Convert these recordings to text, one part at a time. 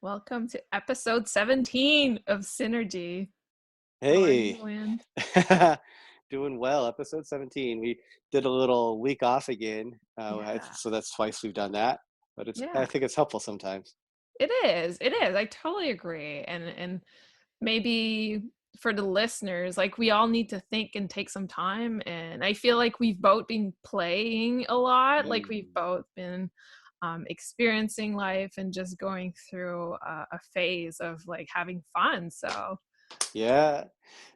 Welcome to episode 17 of Synergy. How are you, Hey, Wind? doing well. Episode 17. We did a little week off again, Yeah. so that's twice we've done that. But I Yeah. think it's helpful sometimes. It is. It is. I totally agree. And maybe for the listeners, like we all need to think and take some time. And I feel like we've both been playing a lot. Like we've Mm. both been experiencing life and just going through a phase of like having fun. So Yeah,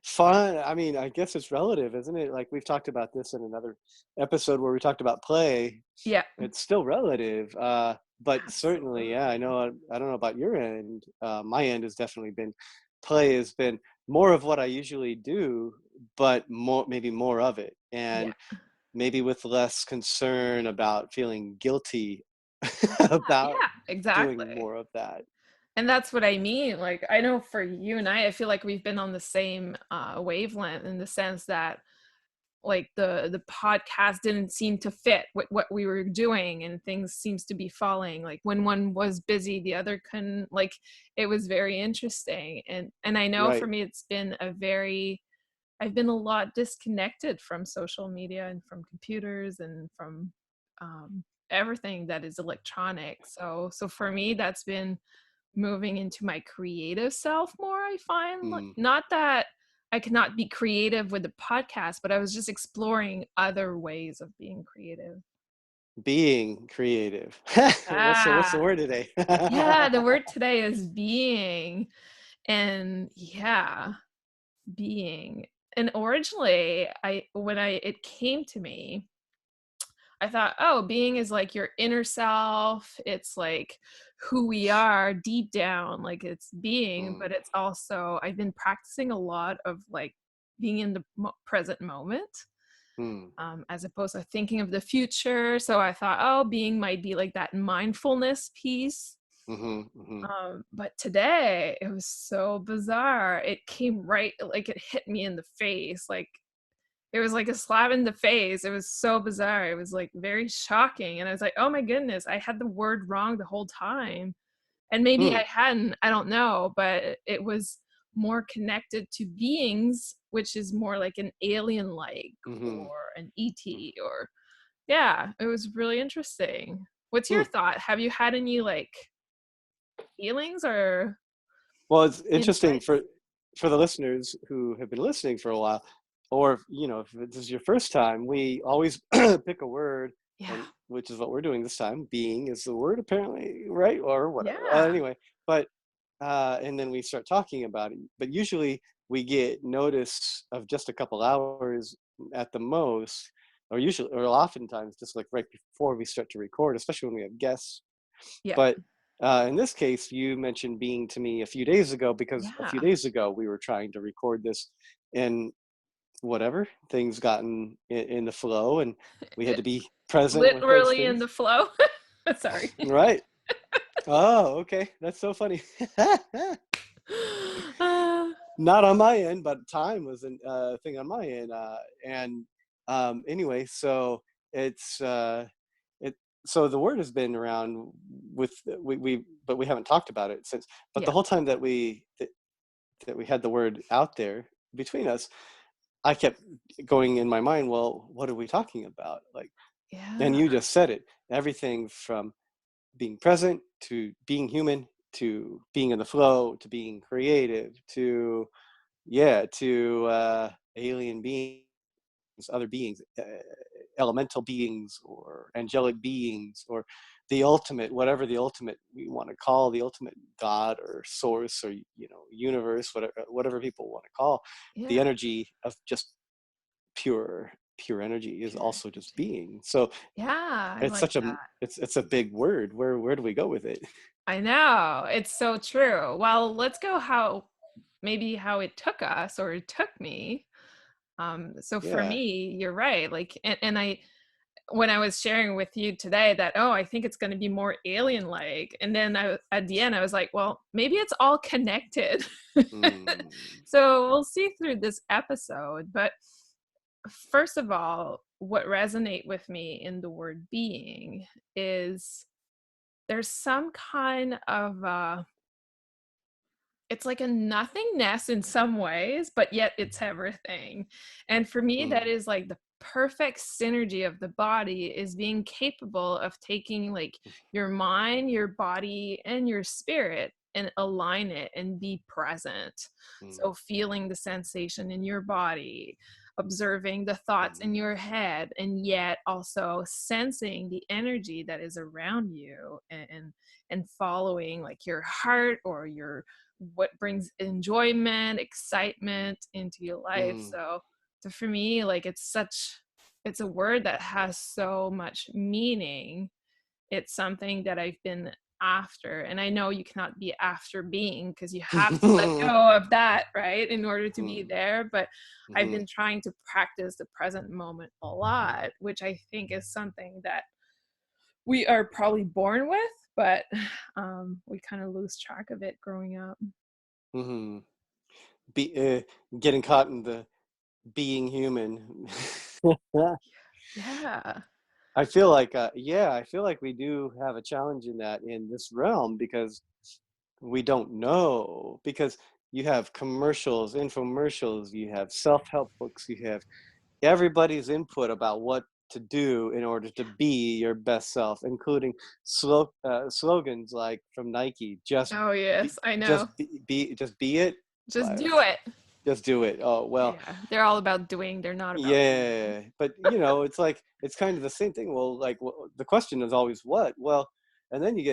fun. I mean, I guess it's relative, isn't it? Like we've talked about this in another episode where we talked about play. yeah, It's still relative, but certainly, yeah. absolutely. I don't know about your end. My end has definitely been play has been more of what I usually do, but maybe more of it, Yeah. and maybe with less concern about feeling guilty Yeah. about Yeah. doing Exactly. more of that. And that's what I mean. Like, I know for you and I feel like we've been on the same wavelength in the sense that like the podcast didn't seem to fit what we were doing and things seems to be falling. Like when one was busy, the other couldn't. Like it was very interesting. And I know for Right. me it's been I've been a lot disconnected from social media and from computers and from everything that is electronic. So for me that's been moving into my creative self more, I find. Like, Mm. not that I cannot be creative with the podcast, but I was just exploring other ways of being creative. Being creative. What's Ah, the word today? yeah, the word today is being. And yeah, being. And originally, I when I it came to me, I thought, oh, being is like your inner self. It's like who we are deep down, like it's being, Mm. but it's also, I've been practicing a lot of like being in the present moment, Mm. as opposed to thinking of the future. So I thought, oh, being might be like that mindfulness piece. Hmm. Hmm. But today it was so bizarre. It came right, like it hit me in the face. Like it was like a slap in the face. It was so bizarre. It was like very shocking. And I was like, oh my goodness, I had the word wrong the whole time. And maybe I Mm. hadn't, I don't know, but it was more connected to beings, which is more like an alien like Hmm. or an ET or, yeah, it was really interesting. What's your Hmm. thought? Have you had any like feelings or Well, it's interesting insights? for the listeners who have been listening for a while, or if this is your first time, we always pick a word, Yeah. and which is what we're doing this time. Being is the word, apparently, right, or whatever. Yeah. Anyway, but and then we start talking about it. But usually we get notice of just a couple hours at the most, or oftentimes just like right before we start to record, especially when we have guests. Yeah. But in this case, you mentioned being to me a few days ago because a few Yeah. days ago we were trying to record this, and whatever things gotten in the flow, and we had to be present with those Literally in things. the flow. Sorry. Right. Oh, okay. That's so funny. Uh, Not on my end, but time was a thing on my end. And anyway, so it's it. So the word has been around with but we haven't talked about it since. But the yeah. whole time that we had the word out there between us, I kept going in my mind. Well, what are we talking about? Like, and Yeah. you just said it. Everything from being present to being human to being in the flow to being creative to alien beings, other beings, elemental beings or angelic beings, or the ultimate, whatever the ultimate we want to call, the ultimate God or source, or universe, whatever people want to call the Yeah. energy of just pure energy is Pure also just energy. being. So Yeah, I it's like such a that. it's a big word. Where do we go with it? I know. It's so true. Well, let's go how maybe how it took us or it took me. So for Yeah. me, you're right. Like and I when I was sharing with you today that, oh, I think it's going to be more alien like. And then at the end, I was like, well, maybe it's all connected. Mm. So we'll see through this episode. But first of all, what resonate with me in the word being is there's some kind of it's like a nothingness in some ways, but yet it's everything. And for me, that Mm, is like the perfect synergy of the body, is being capable of taking like your mind, your body, and your spirit and align it and be present. mm, So feeling the sensation in your body, observing the thoughts mm, in your head, and yet also sensing the energy that is around you, and following like your heart or your what brings enjoyment, excitement into your life. mm, So for me, like it's a word that has so much meaning. It's something that I've been after, and I know you cannot be after being, because you have to let mm, go of that, right, in order to be mm, there. But I've mhm, been trying to practice the present moment a lot, which I think is something that we are probably born with, but we kind of lose track of it growing up. mhm. Be getting caught in the being human. Yeah. I feel like, yeah, I feel like we do have a challenge in that in this realm because we don't know. Because you have commercials, infomercials, you have self-help books, you have everybody's input about what to do in order to be your best self, including slogans like from Nike, Oh be, yes, I know. just be it. Just Like, do it. just do it. Oh well, Yeah, they're all about doing, they're not about being. yeah, but it's like it's kind of the same thing. Well, like the question is always what? Well, and then you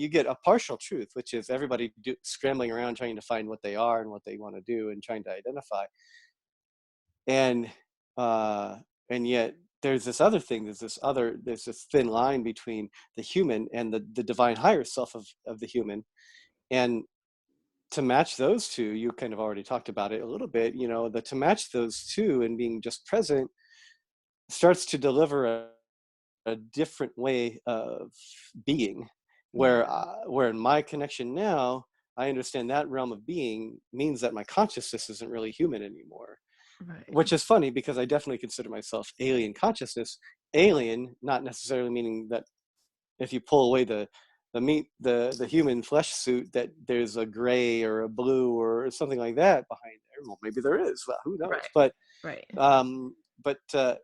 get a partial truth, which is everybody scrambling around trying to find what they are and what they want to do and trying to identify. And uh, and yet there's this other thing. There's this thin line between the human and the divine higher self of the human. And to match those two, you kind of already talked about it a little bit. To match those two and being just present starts to deliver a different way of being, Yeah, where in my connection now, I understand that realm of being means that my consciousness isn't really human anymore, right, which is funny because I definitely consider myself alien consciousness. Alien not necessarily meaning that if you pull away the human flesh suit, that there's a gray or a blue or something like that behind there. Well, maybe there is, well, who knows. right, but right. um but uh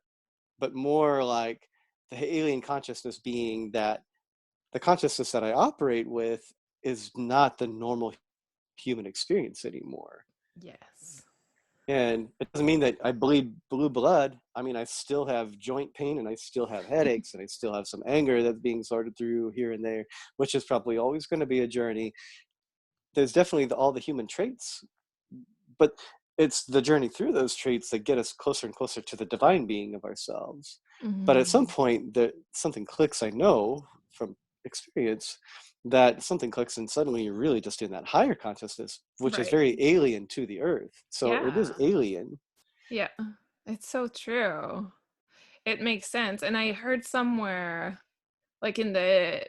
but more like the alien consciousness being that the consciousness that I operate with is not the normal human experience anymore. Yes. And it doesn't mean that I bleed blue blood. I mean, I still have joint pain and I still have headaches and I still have some anger that's being sorted through here and there, which is probably always going to be a journey. There's definitely all the human traits, but it's the journey through those traits that get us closer and closer to the divine being of ourselves. But at some Mhm. point, something clicks. I know from experience that something clicks, and suddenly you're really just in that higher consciousness, which is Right. very alien to the earth. So it is Yeah. alien. Yeah. It's so true. It makes sense. And I heard somewhere, like in the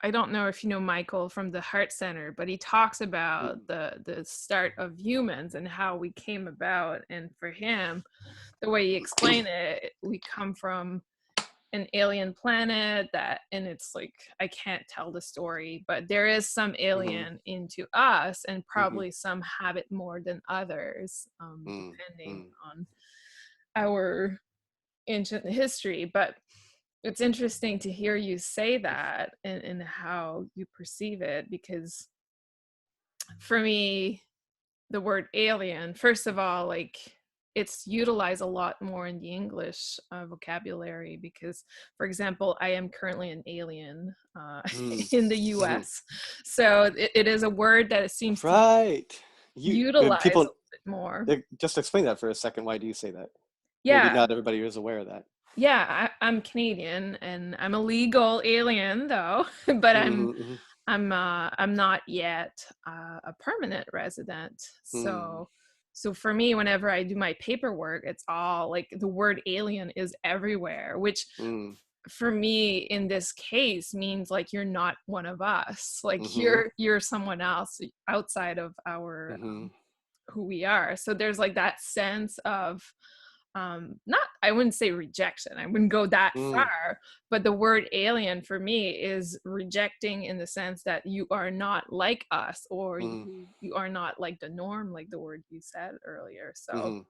I don't know if you know Michael from the Heart Center, but he talks about Mm, the start of humans and how we came about. And for him, the way he explained it, we come from an alien planet that, and it's like I can't tell the story, but there is some mhm, alien into us, and mhm, probably some have it more than others, mm, depending mm, on our ancient history. But it's interesting to hear you say that, and how you perceive it, because for me, the word alien, first of all, like it's utilized a lot more in the English vocabulary, because, for example, I am currently an alien mm, in the mhm. US. So it is a word that it seems to be Right. utilized People, a bit more. just explain that for a second. Why do you say that? Maybe Yeah. not everybody is aware of that. Yeah, I'm Canadian, and I'm a legal alien though, but Mhm, mhm, I'm not yet a permanent resident. mm, So for me, whenever I do my paperwork, it's all like the word alien is everywhere, which mm, for me in this case means like you're not one of us. Like mhm, you're someone else outside of our mhm, who we are. So there's like that sense of not, I wouldn't say rejection, I wouldn't go that Mm, far, but the word alien for me is rejecting in the sense that you are not like us, or mm, you are not like the norm, like the word you said earlier. So mm.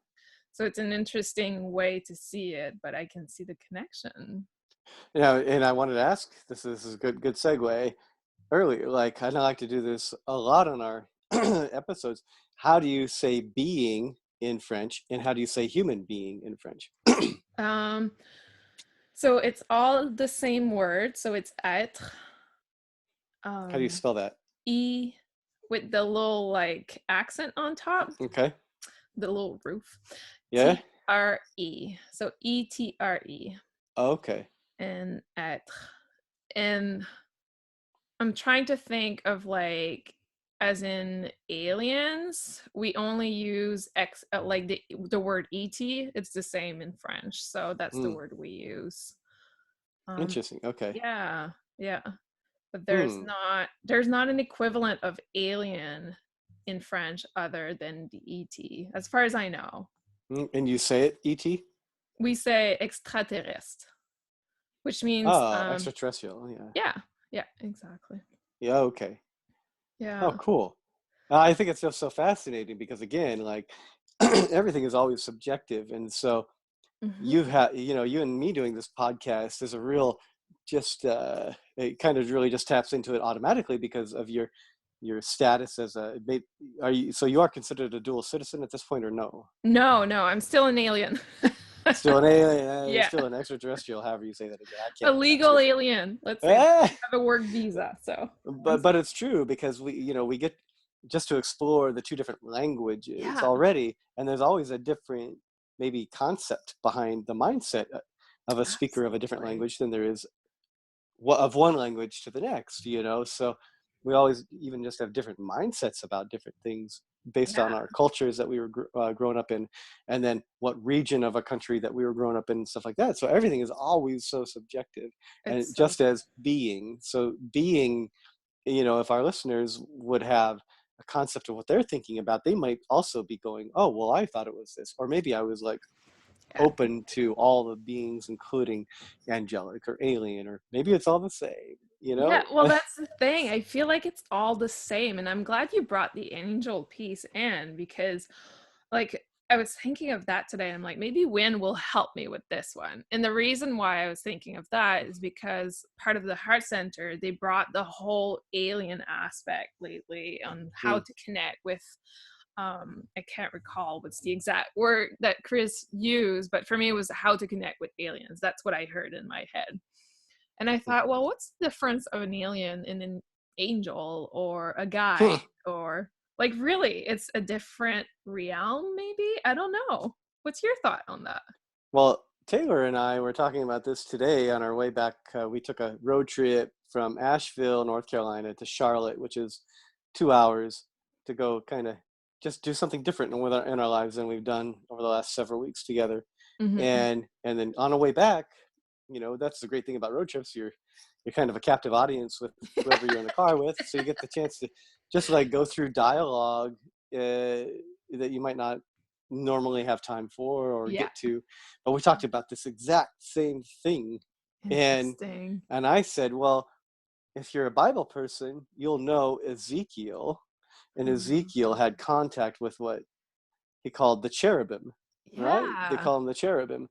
it's an interesting way to see it, but I can see the connection. Yeah, and I wanted to ask, this is a good segue earlier. Like, I like to do this a lot on our episodes. How do you say being in French, and how do you say human being in French? Um, so it's all the same word. So it's être, How do you um, spell that? e with the little like accent on top, Okay. the little roof. Yeah. Tre. So ETRE Okay. and être. And I'm trying to think of like, as in aliens, we only use X, like the word ET. It's the same in French. So that's the Hmm. word we use. Um, Interesting. Okay. yeah, yeah. But Hmm. there's not an equivalent of alien in French other than the ET, as far as I know. And you say it, ET? We say extraterrestre, which means Oh, extraterrestrial. Yeah. yeah, yeah, exactly. Yeah. Okay. Oh, Yeah. cool. I think it's just so fascinating because, again, like everything is always subjective, and so Hmm. you have, you and me doing this podcast is a real, just it kind of really just taps into it automatically because of your status as a. Are you, so you are considered a dual citizen at this point, or no? No, no, I'm still an alien. Still an alien, you're Yeah, still an extraterrestrial, however you say that again. I a can't pronounce legal it. alien. Let's say that. Ah! I have a work visa, so I'm But it's true because we get just to explore the two different languages yeah, already, and there's always a different maybe concept behind the mindset of a speaker of a different absolutely. language than there is of one language to the next. So we always even just have different mindsets about different things based Yeah, on our cultures that we were grown up in, and then what region of a country that we were growing up in and stuff like that. So everything is always so subjective, and it's so just as being, if our listeners would have a concept of what they're thinking about, they might also be going, oh, well, I thought it was this, or maybe I was like yeah. open to all the beings, including angelic or alien, or maybe it's all the same, you Yeah, know? well, that's the thing. I feel like it's all the same. And I'm glad you brought the angel piece in because, like, I was thinking of that today. I'm like, maybe Win will help me with this one. And the reason why I was thinking of that is because part of the Heart Center, they brought the whole alien aspect lately on how Hmm. to connect with. I can't recall what's the exact word that Chris used, but for me, it was how to connect with aliens. That's what I heard in my head. And I thought, well, what's the difference of an alien and an angel or a guide, Hmm. or like really it's a different realm maybe? I don't know. What's your thought on that? Well, Taylor and I were talking about this today on our way back. We took a road trip from Asheville, North Carolina to Charlotte, which is 2 hours to go kind of just do something different in our lives than we've done over the last several weeks together. Mm-hmm. And then on the way back, that's the great thing about road trips. You're kind of a captive audience with whoever you're in the car with, so you get the chance to just like go through dialogue that you might not normally have time for or Yeah. get to. But we talked about this exact same thing, and Interesting. and I said, well, if you're a Bible person, you'll know Ezekiel, and Ezekiel Mhm. had contact with what he called the cherubim, right? They Yeah. call them the cherubim,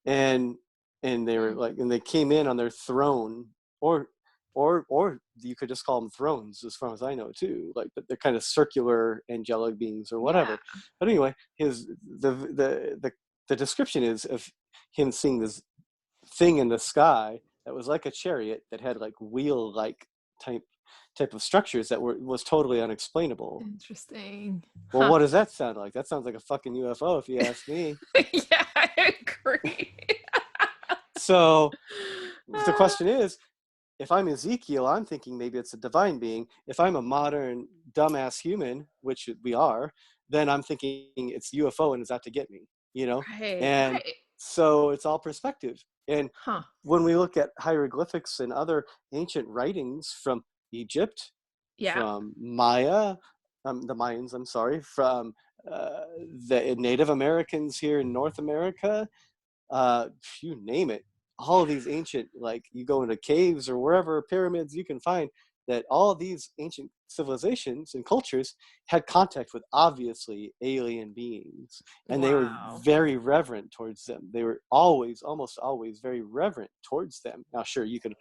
and they were Hmm. like, and they came in on their throne, or you could just call them thrones, as far as I know too. Like, but they're kind of circular angelic beings or Yeah. whatever. But anyway, his the description is of him seeing this thing in the sky that was like a chariot that had like wheel like type of structures that was totally unexplainable. Interesting. Well, Huh. what does that sound like? That sounds like a fucking UFO, if you ask me. Yeah, I agree. So the Ah, question is, if I'm Ezekiel, I'm thinking maybe it's a divine being. If I'm a modern dumbass human, which we are, then I'm thinking it's UFO and it's out to get me. right, And right. so it's all perspective. And Huh. when we look at hieroglyphics and other ancient writings from Egypt, Yeah. from Maya, the Mayans, I'm sorry, from uh, the Native Americans here in North America, uh, you name it. All of these ancient, like you go into caves or wherever pyramids you can find, that all of these ancient civilizations and cultures had contact with obviously alien beings, and they were Wow. very reverent towards them. They were always, almost always, very reverent towards them. Now, sure, you can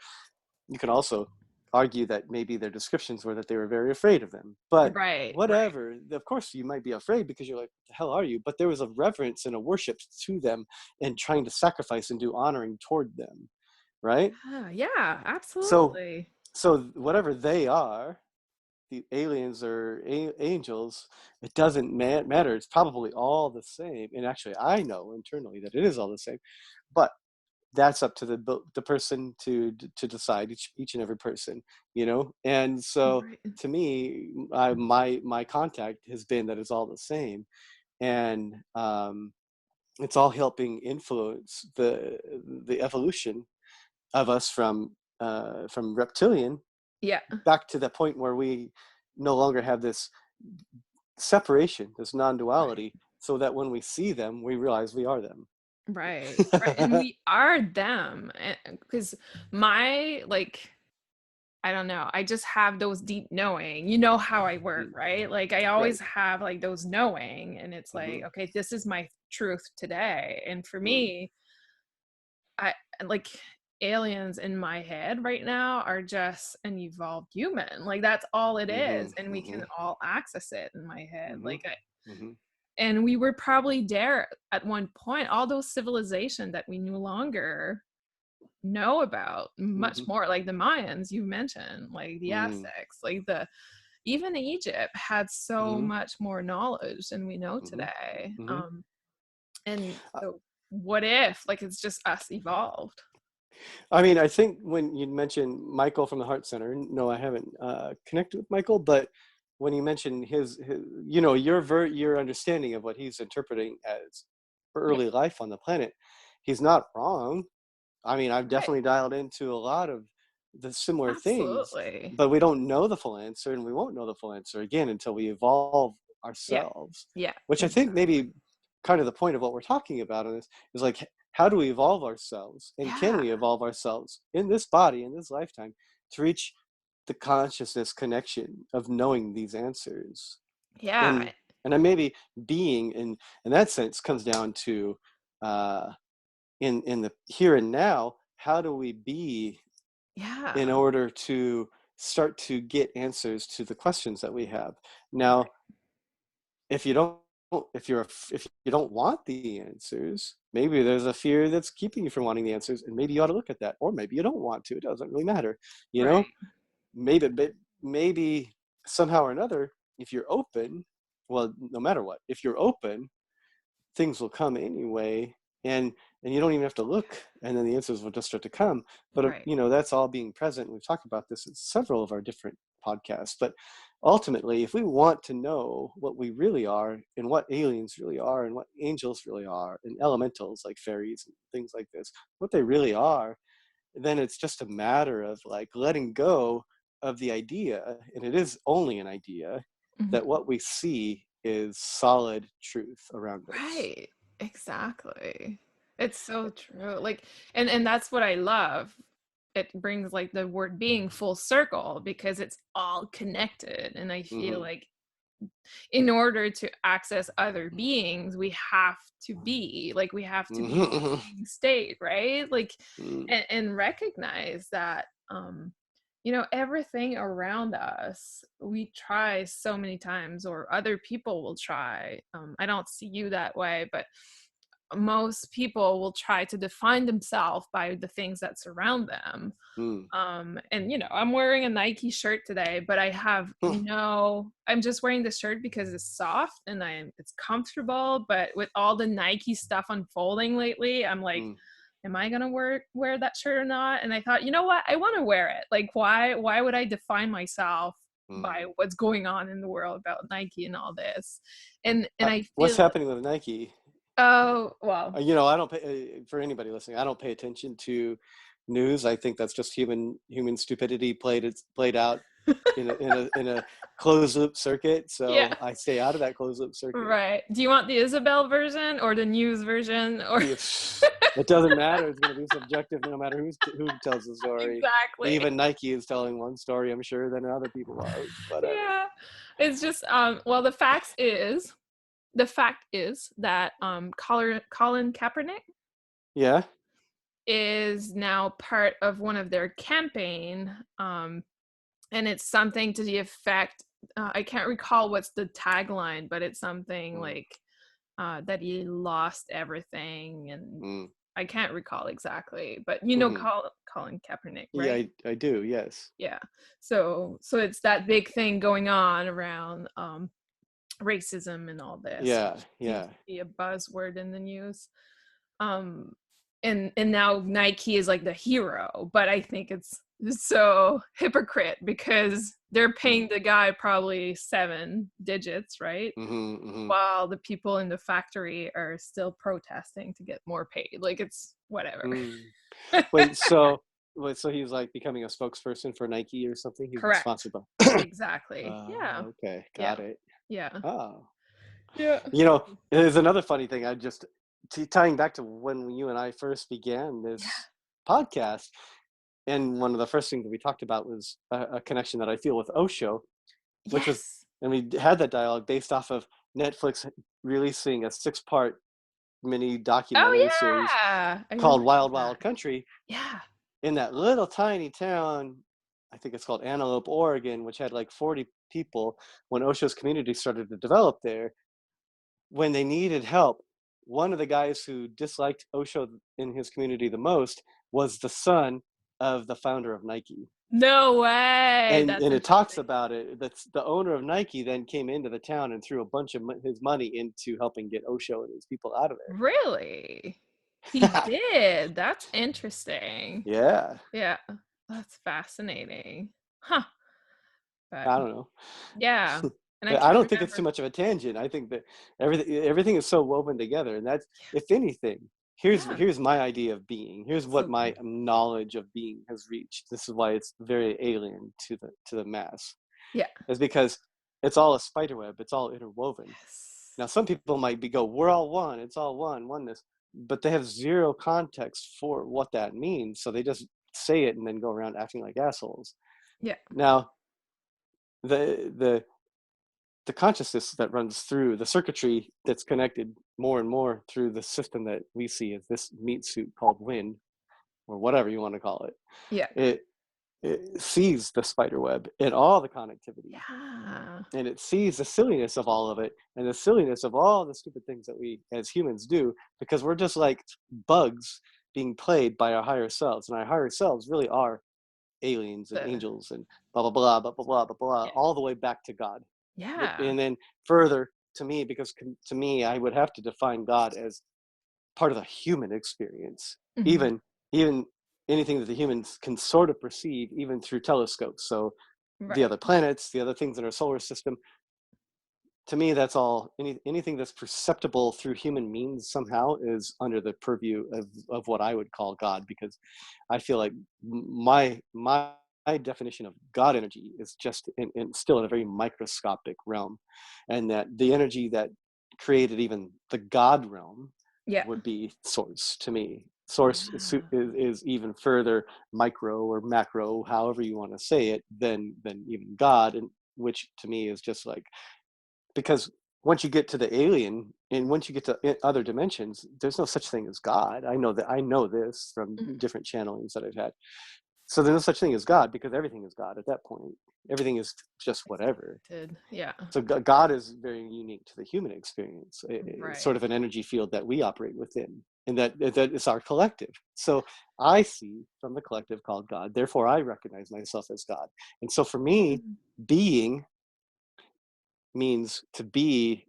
also argue that maybe their descriptions were that they were very afraid of them. But Right, right. whatever, of course you might be afraid because you're like, what the hell are you? But there was a reverence and a worship to them and trying to sacrifice and do honoring toward them, right? Yeah, So, absolutely. so whatever they are, the aliens or angels, it doesn't matter. It's probably all the same. And actually, I know internally that it is all the same. But that's up to the person to decide, each and every person, and so Right. to me, my contact has been that it's all the same, and it's all helping influence the evolution of us from reptilian Yeah, back to the point where we no longer have this separation, this right. non-duality, so that when we see them we realize we are them. Right, right, and we are them, because my, like, I don't know, I just have those deep knowing, you know how I work, Mm, right? Like, I always right. have, like, those knowing, and it's like, Hmm. "Okay, this is my truth today," and for Mm, me, I like, aliens in my head right now are just an evolved human, like, that's all it hmm. is, and we can Hmm. all access it in my head, Hmm. like, I Hmm. and we were probably there at one point, all those civilization that we no longer know about, much Mhm. more like the Mayans you mentioned, like the Mm. Aztecs, like the even Egypt had so Mhm. much more knowledge than we know Mhm. today. Mhm. And Uh, so what if like it's just us evolved? I mean, I think when you mentioned Michael from the Heart Center, no, I haven't connected with Michael, but when you mentioned his your understanding of what he's interpreting as Yeah, early life on the planet, he's not wrong. I mean, I've right. definitely dialed into a lot of the similar things, Absolutely. but we don't know the full answer, and we won't know the full answer again until we evolve Yeah. ourselves. Yeah, Which I think exactly. maybe kind of the point of what we're talking about on this is like, how do we evolve ourselves, and can Yeah. we evolve ourselves in this body, in this lifetime, to reach the consciousness connection of knowing these answers? Yeah. And then maybe being in that sense comes down to uh, in the here and now, how do we be in Yeah. order to start to get answers to the questions that we have now? Right. If you don't, if you don't want the answers, maybe there's a fear that's keeping you from wanting the answers, and maybe you ought to look at that. Or maybe you don't want to, it doesn't really matter, you know Right. maybe, but maybe somehow or another, if you're open, well, no matter what, if you're open, things will come anyway, and you don't even have to look, and then the answers will just start to come. But Right. that's all being present. We've talked about this in several of our different podcasts, but ultimately, if we want to know what we really are, and what aliens really are, and what angels really are, and elementals like fairies and things like this, what they really are, then it's just a matter of like letting go of the idea, and it is only an idea, Mhm. that what we see is solid truth around us. Right. Exactly. It's so true. Like and that's what I love. It brings like the word being full circle because it's all connected and I feel Hmm. like in order to access other beings we have to be like we have to be in a Hmm. being state, right? Like and recognize that everything around us we try so many times or other people will try. I don't see you that way, but most people will try to define themselves by the things that surround them. And I'm wearing a Nike shirt today, but I have I'm just wearing the shirt because it's soft and it's comfortable, but with all the Nike stuff unfolding lately, I'm like, am I gonna wear that shirt or not? And I thought, you know what, I want to wear it. Like, why would I define myself by what's going on in the world about Nike and all this? And I What's feel, happening with Nike? oh well, I don't pay, for anybody listening, I don't pay attention to news. I think that's just human stupidity played out. in a closed loop circuit, Yeah. so I stay out of that closed loop circuit. Right. Do you want the Isabel version or the news version or If it doesn't matter, it's going to be subjective no matter who tells the story. exactly. Even Nike is telling one story, I'm sure, than other people are. Whatever. Yeah. It's just well the fact is that Colin Kaepernick Yeah. is now part of one of their campaign, and it's something to the effect, I can't recall what's the tagline, but it's something Mm, like that he lost everything, and mm, I can't recall exactly, but mhm. Colin Kaepernick, Yeah, right? I do. Yes. Yeah. So it's that big thing going on around racism and all this, Yeah. which seems Yeah. to be a buzzword in the news. Um, and now Nike is like the hero, but I think it's so hypocrite because they're Mm, paying the guy probably 7 digits, right? mhm. Mhm. While the people in the factory are still protesting to get more paid. Like it's whatever. Mm. Wait. So he's like becoming a spokesperson for Nike or something. He's Correct. sponsored by. Exactly. Yeah. Okay. Got Yeah. it. Yeah. Oh. Yeah. There's another funny thing. I just tying back to when you and I first began Yeah. this podcast, and one of the first things that we talked about was a connection that I feel with Osho, which was, Yes. and we had that dialogue based off of Netflix releasing a 6-part mini documentary Oh series yeah. I called remember Wild that. Wild Country Yeah. in that little tiny town. I think it's called Antelope, Oregon, which had like 40 people when Osho's community started to develop there. When they needed help, one of the guys who disliked Osho in his community the most was the son of the founder of Nike. No way. That's And it talks interesting. about it. That's the owner of Nike then came into the town and threw a bunch of his money into helping get Osho and his people out of Really? He there. did. That's interesting. Yeah, Yeah. That's fascinating. Huh. But I don't know. yeah. And I I can't don't think it's too remember. much of a tangent. I think that everything is so woven together, and that's, if anything, Yeah. here's my idea of being. Here's what my Absolutely. knowledge of being has reached. This is why it's very alien to the mass. Yeah. Is because it's all a spider web. It's all interwoven. Yes. Now, some people might go, "We're all one. It's all one, oneness," but they have zero context for what that means, so they just say it and then go around acting like assholes. Yeah. Now, the the consciousness that runs through the circuitry that's connected more and more through the system that we see as this meat suit called wind, or whatever you want to call it, Yeah. it, it sees the spider web and all the connectivity, Yeah. and it sees the silliness of all of it and the silliness of all the stupid things that we as humans do, because we're just like bugs being played by our higher selves, and our higher selves really are aliens and The angels and blah blah blah blah blah blah blah blah, yeah. all the way back to God. Yeah. And then further to me, because to me I would have to define God as part of the human experience, Mhm. even anything that the humans can sort of perceive even through telescopes. So the Right. other planets, the other things in our solar system, to me that's all, anything that's perceptible through human means somehow is under the purview of what I would call God, because I feel like my definition of God energy is just still in a very microscopic realm, and that the energy that created even the God realm Yeah. would be source. To me, source Yeah. is even further micro or macro, however you want to say it, than even God, and which to me is just like, because once you get to the alien and once you get to other dimensions, there's no such thing as God. I know this from Mhm. different channelings that I've had. So there's no such thing as God, because everything is God at that point. Everything is just It's whatever. connected. Yeah. So God is very unique to the human experience. It's sort Right. of an energy field that we operate within, and that is our collective. So I see from the collective called God. Therefore, I recognize myself as God. And so for me, Mhm. being means to be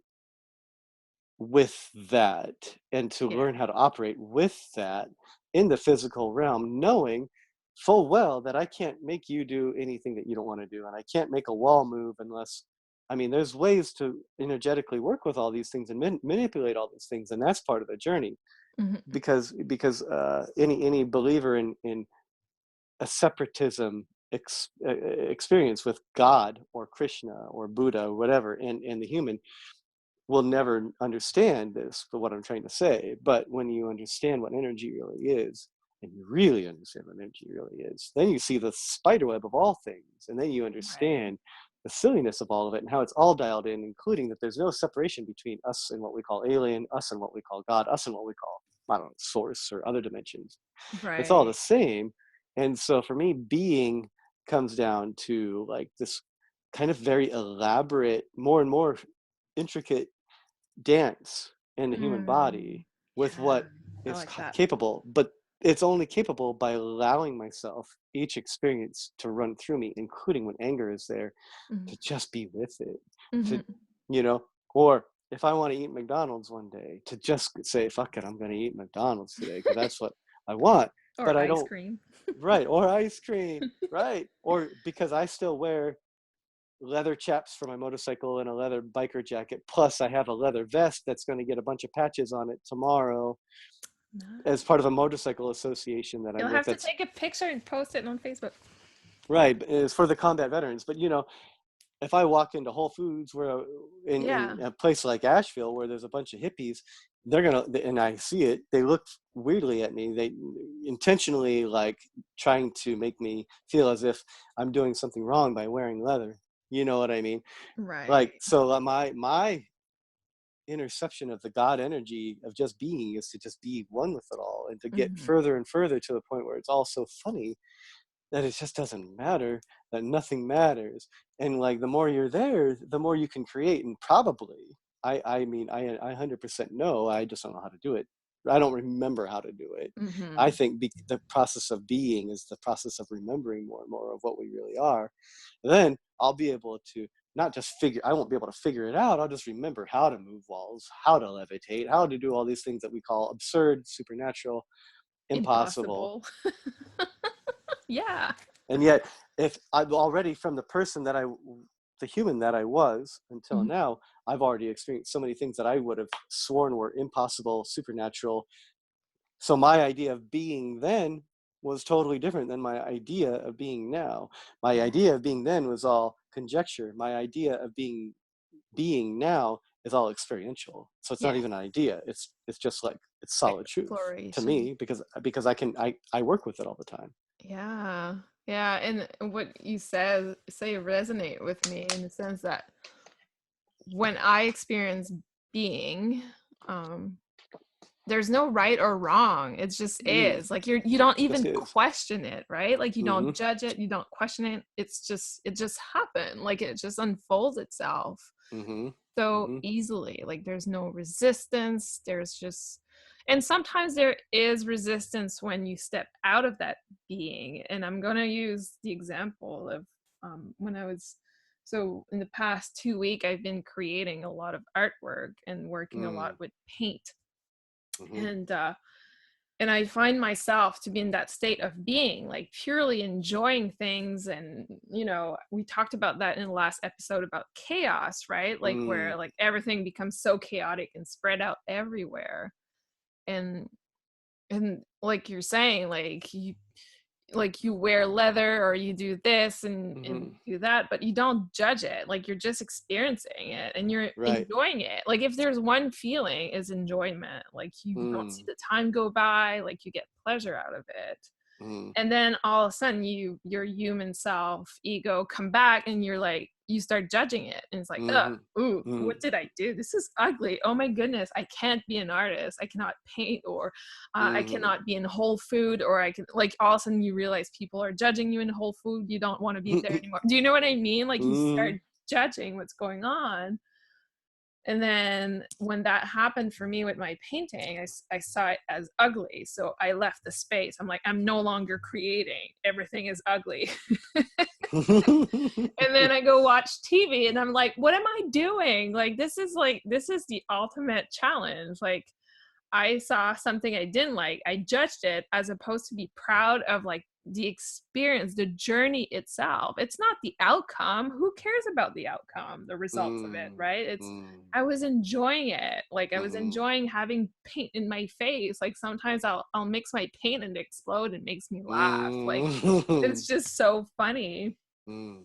with that, and to Yeah. learn how to operate with that in the physical realm, knowing full well that I can't make you do anything that you don't want to do, and I can't make a wall move unless, I mean, there's ways to energetically work with all these things and manipulate all these things, and that's part of the journey. Mhm. Because any believer in a separatism experience with God or Krishna or Buddha or whatever, and the human will never understand this, but what I'm trying to say. But when you understand what energy really is, and you really understand what energy really is, then you see the spiderweb of all things, and then you Right. understand the silliness of all of it and how it's all dialed in, including that there's no separation between us and what we call alien, us and what we call God, us and what we call, I don't know, source or other dimensions. It's all the Right. same. And so for me, being comes down to like this kind of very elaborate, more and more intricate dance in the human Mm, body with yeah, what I it's like that. capable, but it's only capable by allowing myself each experience to run through me, including when anger is there, Mhm. to just be with it, to, Mhm. you know, or if I want to eat McDonald's one day, to just say, fuck it, I'm going to eat McDonald's today because that's what I want. Or But I ice don't, cream. right, or ice cream, right, or because I still wear leather chaps for my motorcycle and a leather biker jacket. Plus, I have a leather vest that's going to get a bunch of patches on it tomorrow as part of a motorcycle association that You'll I'm with. have to That's take a picture and post it on Facebook. right. It's for the combat veterans. But if I walk into Whole Foods where in Yeah. a place like Asheville where there's a bunch of hippies, they're gonna and I see it. They look weirdly at me. They intentionally like trying to make me feel as if I'm doing something wrong by wearing leather. You know what I mean? Like Right. so, my interception of the God energy of just being is to just be one with it all and to get Mhm. further and further to the point where it's all so funny that it just doesn't matter, that nothing matters. And like the more you're there, the more you can create. And probably, I mean, I 100% know, I just don't know how to do it. I don't remember how to do it. I Mhm. think the process of being is the process of remembering more and more of what we really are. Then I'll be able to not just I won't be able to figure it out. I'll just remember how to move walls, how to levitate, how to do all these things that we call absurd, supernatural, impossible. Impossible. Yeah. And yet, if I've already from the human that I was until Mhm. now, I've already experienced so many things that I would have sworn were impossible, supernatural. So my idea of being then was totally different than my idea of being now. My Yeah. idea of being then was all conjecture. My idea of being now is all experiential. So it's not Yeah. even an idea. It's just like it's solid truth to Exploration. me because I work with it all the time. Yeah. Yeah. And what you say resonate with me in the sense that when I experience being, um, there's no right or wrong. It just Mm, is. Like you don't just even is. question it, right? Like you Mm-hmm. don't judge it, you don't question it. It just happened. Like it just unfolds itself Mm-hmm. so Mm-hmm. easily. Like there's no resistance. There's just and sometimes there is resistance when you step out of that being. And I'm gonna use the example of when I was so in the past 2 week I've been creating a lot of artwork and working a lot Mm, with paint mm-hmm. and uh and I find myself to be in that state of being like purely enjoying things. And we talked about that in the last episode about chaos, right? Like Mm, where like everything becomes so chaotic and spread out everywhere. And and like you're saying, like you wear leather or you do this and mm-hmm. do that, but you don't judge it. Like you're just experiencing it and you're Right. enjoying it. Like if there's one feeling is enjoyment, like you don't see Mm, the time go by, like you get pleasure out of it. mm, And then all of a sudden your human self ego come back and you're like you start judging it and it's like, mm-hmm. ooh, what Mm, did I do? This is ugly. Oh my goodness, I can't be an artist. I cannot paint, or I mm-hmm. cannot be in Whole Food, or I can like all of a sudden you realize people are judging you in Whole Food. You don't want to be there anymore. Do you know what I mean? Like you start Mm, judging what's going on. And then when that happened for me with my painting, I saw it as ugly. So I left the space. I'm like, I'm no longer creating. Everything is ugly. And then I go watch TV and I'm like, what am I doing? This is the ultimate challenge. Like I saw something I didn't like. I judged it as opposed to be proud of like the experience, the journey itself. It's not the outcome. Who cares about the outcome, the results of it, Mm, right? It's mm, I was enjoying it. Like I was mm, enjoying having paint in my face. Like sometimes I'll mix my paint and explode and it makes me laugh. Like mm, it's just so funny. mm.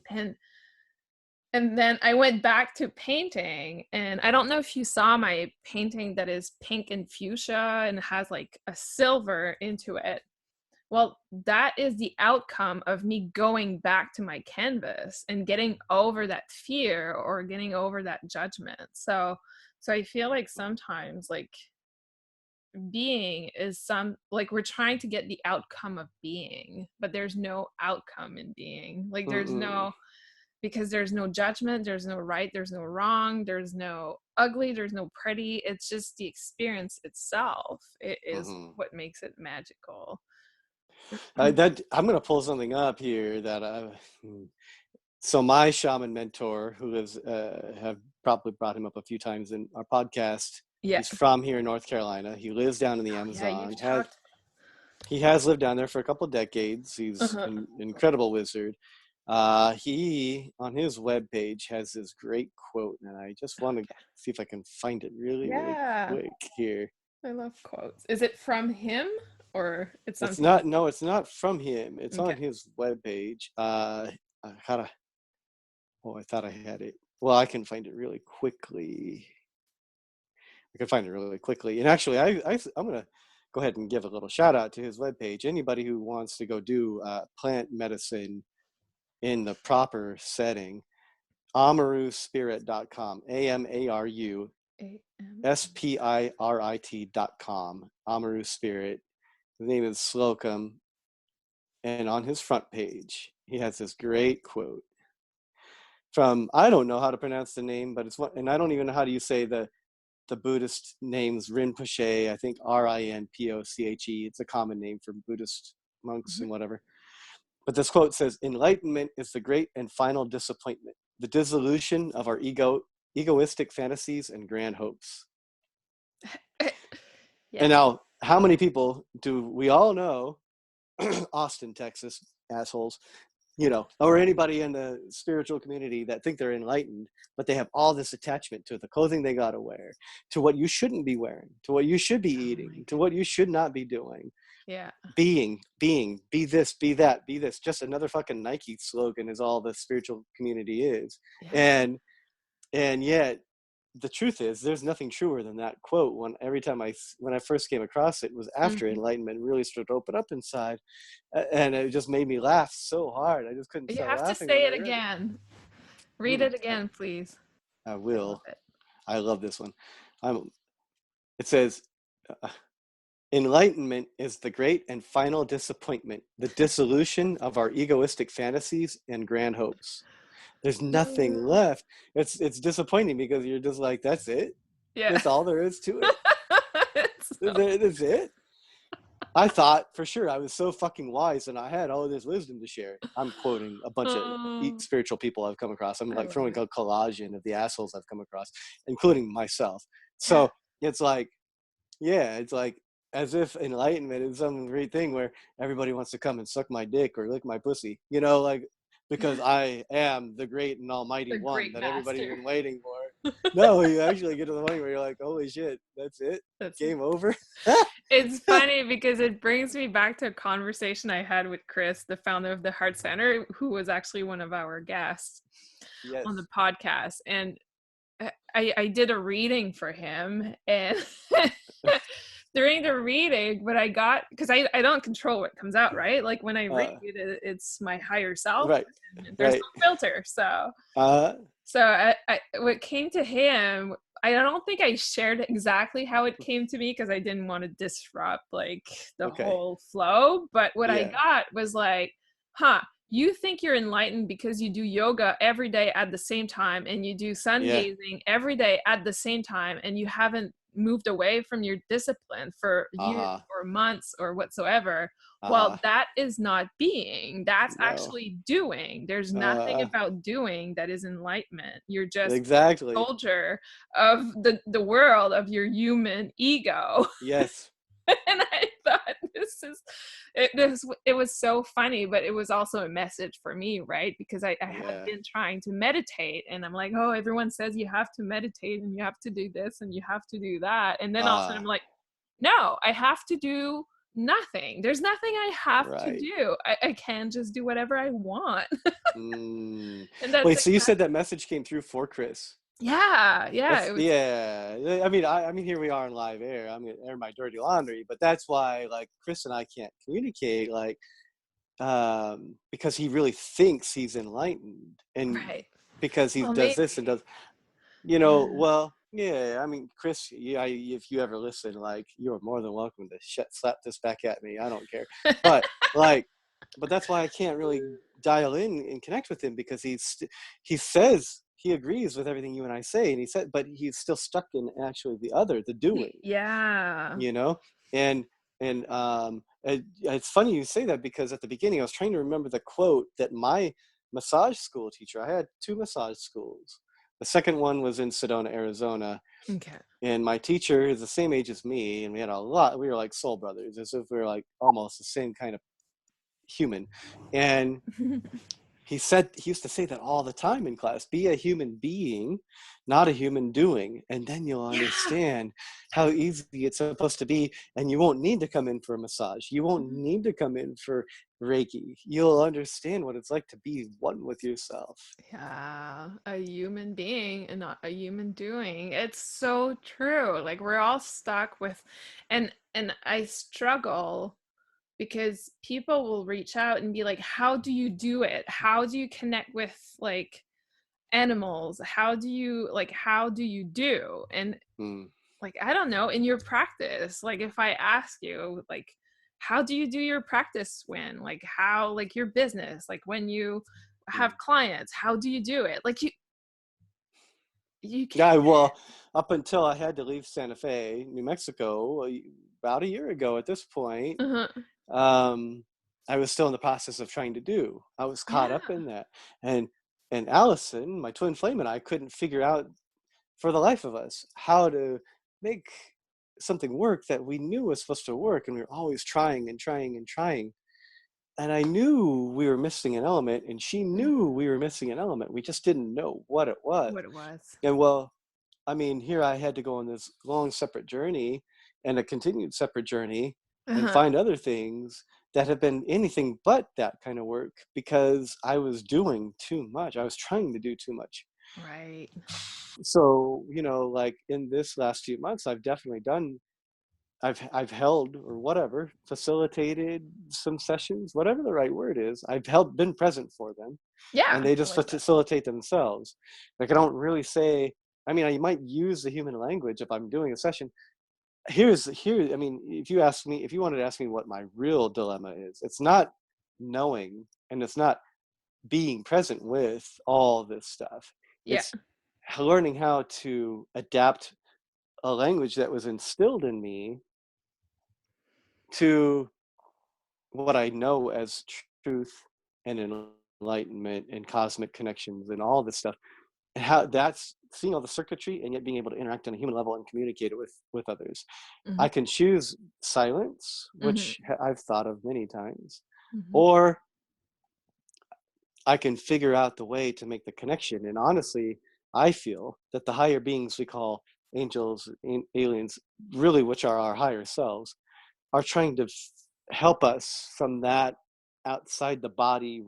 And then I went back to painting, and I don't know if you saw my painting that is pink and fuchsia and has like a silver into it. Well, that is the outcome of me going back to my canvas and getting over that fear or getting over that judgment. So I feel like sometimes like being is some like we're trying to get the outcome of being, but there's no outcome in being. Like there's Mm-mm. no because there's no judgment, there's no right, there's no wrong, there's no ugly, there's no pretty. It's just the experience itself. It is Mhm. what makes it magical. I'm gonna pull something up here that so my shaman mentor, who is have probably brought him up a few times in our podcast. Yeah. He's from here in North Carolina. He lives down in the Oh, yeah, you've Amazon. talked. He has lived down there for a couple decades. He's Uh-huh. an incredible wizard. He on his webpage has this great quote, and I just want to Okay. see if I can find it really, really Yeah. quick here. I love quotes. Is it from him or it's It's something? not. No, it's not from him. It's Okay. on his webpage. I gotta. Oh, I thought I had it. Well, I can find it really quickly. I can find it really quickly. And actually, I'm gonna go ahead and give a little shout out to his webpage. Anybody who wants to go do plant medicine in the proper setting, amaruspirit.com. AMARU A-M. SPIRIT.com. Amaru Spirit. His name is Slocum. And on his front page, he has this great quote from, I don't know how to pronounce the name, but it's what, and I don't even know how do you say the Buddhist names, Rinpoche, I think Rinpoche. It's a common name for Buddhist monks Mhm. and whatever. But this quote says, enlightenment is the great and final disappointment, the dissolution of our egoistic fantasies and grand hopes. And Yeah. now, how many people do we all know, Austin, Texas, assholes, or anybody in the spiritual community that think they're enlightened, but they have all this attachment to the clothing they got to wear, to what you shouldn't be wearing, to what you should be Oh my eating, to what goodness. you should not be doing. Yeah. Be this, be that, be this. Just another fucking Nike slogan is all the spiritual community is. Yeah. And yet the truth is there's nothing truer than that quote. When I first came across it was after Mhm. enlightenment really started to open up inside, and it just made me laugh so hard I just couldn't You stop have to laughing when say I it read it. again. Read Hmm, it again, please. I I love will. it. I love this one. It says, uh, enlightenment is the great and final disappointment, the dissolution of our egoistic fantasies and grand hopes. There's nothing Mm. left. It's disappointing because you're just like, that's it. Yeah. That's all there is to it. It's so That's it. I thought for sure I was so fucking wise and I had all of this wisdom to share. I'm quoting a bunch of oh, spiritual people I've come across. I'm I like love throwing it. a collage in of the assholes I've come across, including myself. Yeah. So it's like, yeah, it's like as if enlightenment is some great thing where everybody wants to come and suck my dick or lick my pussy, like because I am the great and almighty The one great that everybody's master. been waiting for. No, you actually get to the point where you're like, holy shit, that's it? That's it. Game over? It's funny because it brings me back to a conversation I had with Chris, the founder of the Heart Center, who was actually one of our guests on the Yes. podcast. And I did a reading for him, and during the reading, but I got because I don't control what comes out, right? Like when I read Uh, it, it's my higher self, right, and there's right. no filter. So Uh, what came to him, I don't think I shared exactly how it came to me because I didn't want to disrupt like the okay. whole flow. But what I Yeah. got was like, huh, you think you're enlightened because you do yoga every day at the same time and you do sun Yeah. gazing every day at the same time and you haven't moved away from your discipline for years Uh-huh. or months or whatsoever. Well, Uh-huh. that is not being, that's No. actually doing. There's nothing Uh, about doing that is enlightenment. You're just exactly. soldier of the world of your human ego. Yes. And I thought it was so funny, but it was also a message for me, right? Because I had Yeah. been trying to meditate, and I'm like, oh, everyone says you have to meditate and you have to do this and you have to do that. And then all of a sudden I'm Ah, like, no, I have to do nothing. There's nothing I have to right. do. I can just do whatever I want. Mm. And that's Wait, so you said exactly, that message came through for Chris? yeah, yeah, That's it was, yeah. I mean, here we are in live air. I'm gonna air my dirty laundry, but that's why, like, Chris and I can't communicate, like, because he really thinks he's enlightened, and right. because he Well, does this and maybe. does, Yeah. well, yeah. I mean, Chris, yeah, if you ever listen, like, you're more than welcome to slap this back at me. I don't care, but like, but that's why I can't really dial in and connect with him, because he says he agrees with everything you and I say, and he said, but he's still stuck in actually the doing, Yeah. you know, and it's funny you say that, because at the beginning I was trying to remember the quote that my massage school teacher. I had two massage schools. The second one was in Sedona, Arizona, Okay. and my teacher is the same age as me, and we were like soul brothers, as if we were like almost the same kind of human. And he used to say that all the time in class: be a human being, not a human doing, and then you'll Yeah. understand how easy it's supposed to be, and you won't need to come in for a massage, you won't Mhm. need to come in for Reiki. You'll understand what it's like to be one with yourself. Yeah, a human being and not a human doing. It's so true. Like we're all stuck with, and I struggle because people will reach out and be like, "How do you do it? How do you connect with like animals? How do you do?" And Mm, like, I don't know, in your practice, like if I ask you, like, how do you do your practice when? Like how, like your business, like when you mm. have clients, how do you do it? Like you Yeah, can't. well, up until I had to leave Santa Fe, New Mexico, about a year ago at this point, Uh-huh. um, I was still in the process of trying to do. I was caught Yeah. up in that. And Allison, my twin flame, and I couldn't figure out for the life of us how to make something work that we knew was supposed to work, and we were always trying and trying and trying. And I knew we were missing an element, and she knew Mhm. we were missing an element. We just didn't know what it was. What it was. And well, I mean, here I had to go on this long separate journey, and a continued separate journey, and Uh-huh. find other things that have been anything but that kind of work, because I was doing too much. I was trying to do too much. Right. So, like, in this last few months, I've held, or whatever, facilitated some sessions, whatever the right word is. Been present for them, and Yeah, they I just like that. facilitate themselves. Like, I don't really say, I mean, I might use the human language if I'm doing a session. I mean, if you wanted to ask me what my real dilemma is, it's not knowing, and it's not being present with all this stuff. Yeah. It's learning how to adapt a language that was instilled in me to what I know as truth and enlightenment and cosmic connections and all this stuff, and how that's seeing all the circuitry and yet being able to interact on a human level and communicate it with others. Mhm. I can choose silence, Mhm. which I've thought of many times, Mhm. or I can figure out the way to make the connection. And honestly, I feel that the higher beings we call angels, aliens, really, which are our higher selves, are trying to help us from that outside the body,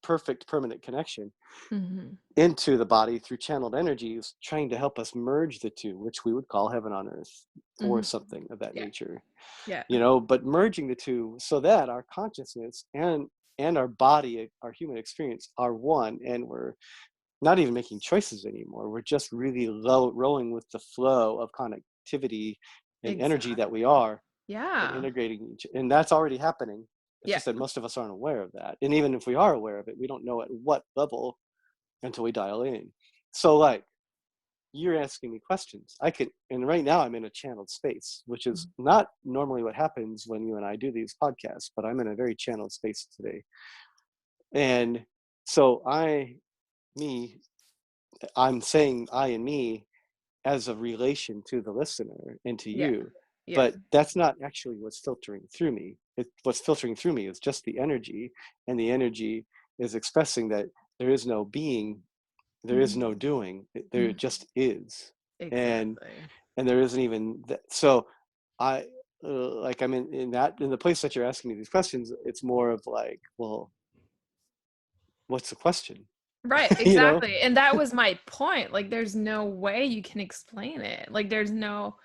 perfect permanent connection Mhm. into the body through channeled energies, trying to help us merge the two, which we would call heaven on earth, or Mhm. something of that Yeah. nature. Yeah. But merging the two so that our consciousness and our body, our human experience, are one, and we're not even making choices anymore. We're just really rowing with the flow of connectivity and energy that we Exactly. are, and Yeah. integrating and that's already happening. It's Yeah. just that most of us aren't aware of that, and even if we are aware of it, we don't know at what level until we dial in. So, like, you're asking me questions, and right now I'm in a channeled space, which is Mhm. not normally what happens when you and I do these podcasts, but I'm in a very channeled space today. And so me I'm saying I and me as a relation to the listener and to Yeah. you. Yeah. but that's not actually what's filtering through me. What's filtering through me is just the energy, and the energy is expressing that there is no being, there is no Mhm. doing, there Mhm. just is. and Exactly. and there isn't even that. So I like, I'm in the place that you're asking me these questions. It's more of like, well, what's the question? Right, you know exactly. And that was my point. Like there's no way you can explain it. Like there's no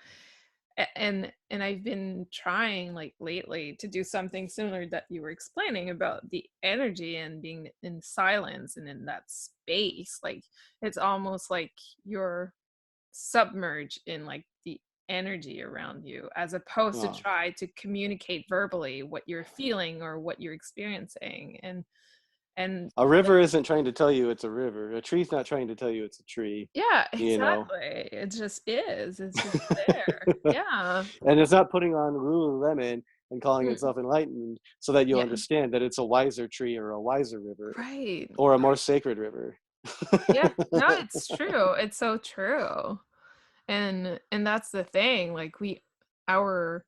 and I've been trying like lately to do something similar that you were explaining about the energy and being in silence and in that space. Like it's almost like you're submerged in like the energy around you as opposed to uh, try to communicate verbally what you're feeling or what you're experiencing. And a like river isn't trying to tell you it's a river. A tree's not trying to tell you it's a tree. yeah, you know exactly. It just is. It's just there. Yeah. And it's not putting on Lululemon and calling Mm, itself enlightened so that you'll yeah. understand that it's a wiser tree or a wiser river Right. or a more Right. sacred river. Yeah. No, it's true. It's so true. And that's the thing. Like our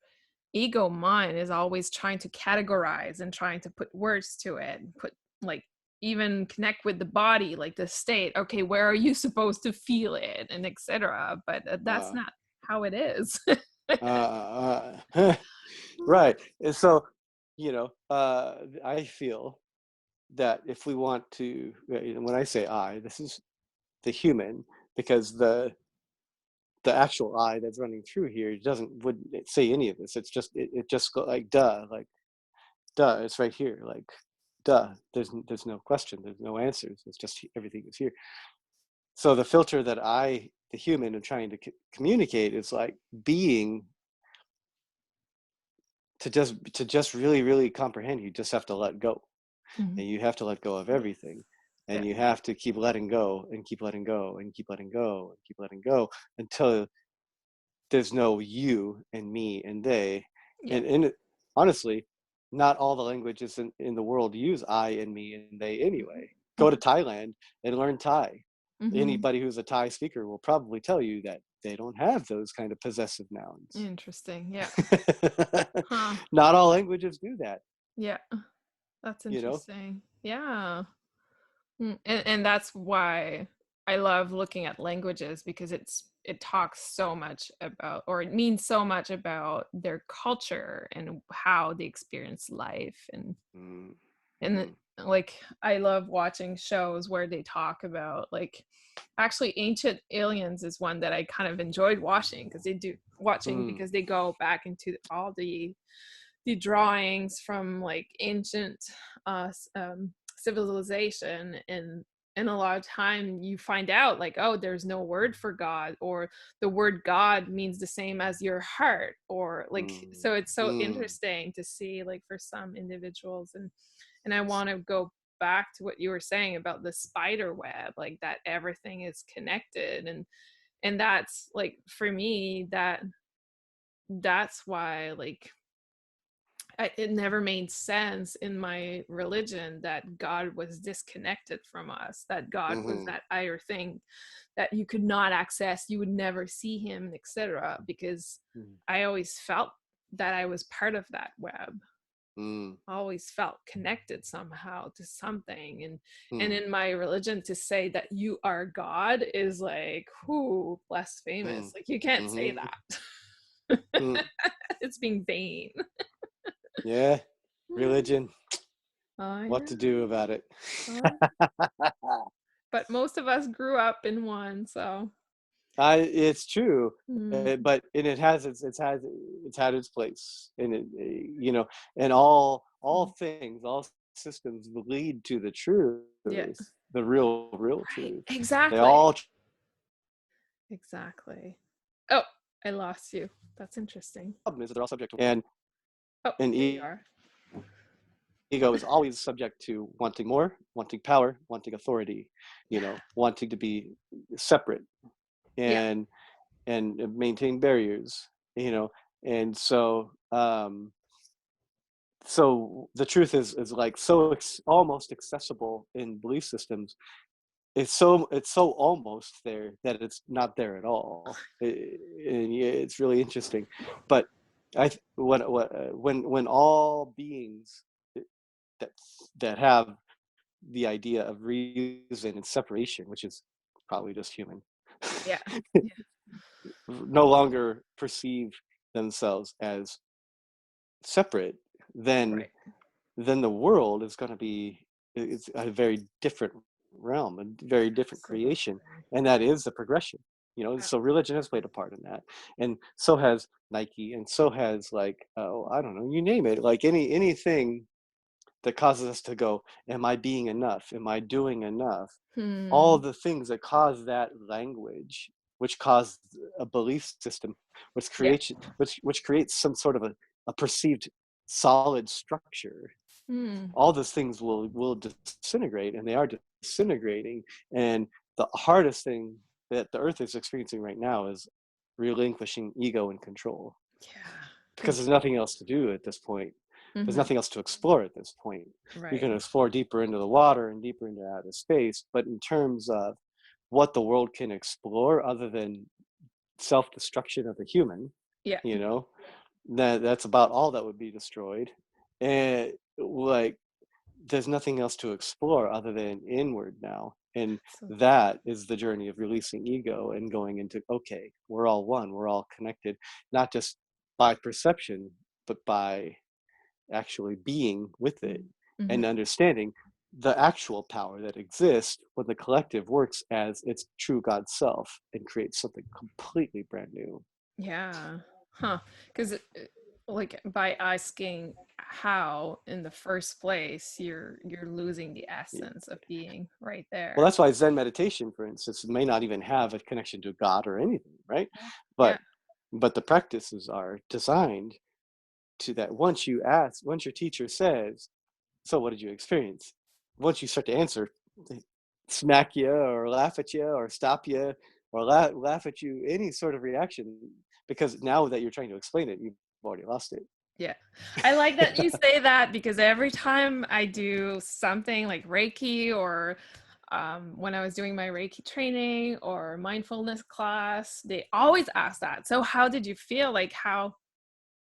ego mind is always trying to categorize and trying to put words to it and put like even connect with the body, like the state. Okay, where are you supposed to feel it and etc. But that's uh, not how it is. right. And so, I feel that if we want to, when I say I, this is the human, because the actual I that's running through here wouldn't say any of this. It's just it just go like duh, it's right here. Like, duh, there's no question, there's no answers. It's just everything is here. So the filter that the human, am trying to communicate is like being, to just really really comprehend. You just have to let go, Mhm. and you have to let go of Yes. everything, and Yeah. you have to keep letting go and keep letting go and keep letting go and keep letting go until there's no you and me and they. Yeah. And honestly, not all the languages in the world use I and me and they anyway. Go to Mhm. Thailand and learn Thai. Mhm. Anybody who's a Thai speaker will probably tell you that they don't have those kind of possessive nouns. Interesting. Yeah. Huh. Not all languages do that, Yeah. That's you know? interesting. Yeah. And that's why I love looking at languages because it talks so much about or it means so much about their culture and how they experience life and Mm-hmm. like I love watching shows where they talk about like actually Ancient Aliens is one that I kind of enjoyed watching Mm, because they go back into all the drawings from like ancient civilization and a lot of time you find out like oh there's no word for god or the word god means the same as your heart or like mm, so it's so mm. interesting to see like for some individuals and I want to go back to what you were saying about the spider web like that everything is connected and that's like for me that's why like it never made sense in my religion that God was disconnected from us, that God was Mm-hmm. that higher thing that you could not access, you would never see him, etc. Because I always felt that I was part of that web. Mm, I always felt connected somehow to something. And mm, in my religion to say that you are God is like, whoo, mm, blasphemous. Like you can't say mm-hmm. that. Mm. It's being vain. Yeah, religion, I what to do know. about it? Oh, but most of us grew up in one, so It's true, mm, but and it's had its place, and and all mm, things, all systems lead to the truth, yeah, the real right, truth. They exactly, all exactly. Oh, I lost you. That's interesting. problem is that they're all subject to, and Oh, an there you are. ego is always subject to wanting more, wanting power, wanting authority, Yeah, wanting to be separate, yeah, and maintain barriers, you know and so the truth is like so almost accessible in belief systems. It's so almost there that it's not there at all. And yeah, it's really interesting, but when all beings that that have the idea of reason and separation, which is probably just human, Yeah. Yeah. no longer perceive themselves as separate, then Right. the world is going to be, it's a very different realm, a very different creation, Absolutely. and that is the progression. So religion has played a part in that, and so has Nike, and so has, like, oh, I don't know, you name it, like anything that causes us to go, am I being enough? Am I doing enough? All Hmm. the things that cause that language, which cause a belief system, Yeah. which creates some sort of a perceived solid structure. Hmm. All those things will disintegrate, and they are disintegrating. And the hardest thing that the earth is experiencing right now is relinquishing ego and control, Yeah. because there's nothing else to do at this point. There's Mm-hmm. nothing else to explore at this point. You can Right. explore deeper into the water and deeper into outer space, but in terms of what the world can explore other than self-destruction of the human, Yeah. you know, that's about all that would be destroyed. And, like, there's nothing else to explore other than inward now. And So. that is the journey of releasing ego and going into, okay, we're all one, we're all connected, not just by perception, but by actually being with it Mm-hmm. and understanding the actual power that exists when the collective works as its true God self and creates something completely brand new. Yeah. Huh. Because like by asking how in the first place, you're losing the essence of being right Well, there. that's why Zen meditation, for instance, may not even have a connection to God or anything, right? Yeah. But the practices are designed to that. Once your teacher says, so what did you experience? Once you start to answer, they smack you or laugh at you or stop you or laugh at you, any sort of reaction, because now that you're trying to explain it, you've already lost it. Yeah. I like that you say that because every time I do something like Reiki or when I was doing my Reiki training or mindfulness class, they always ask that. So, how did you feel? Like, how?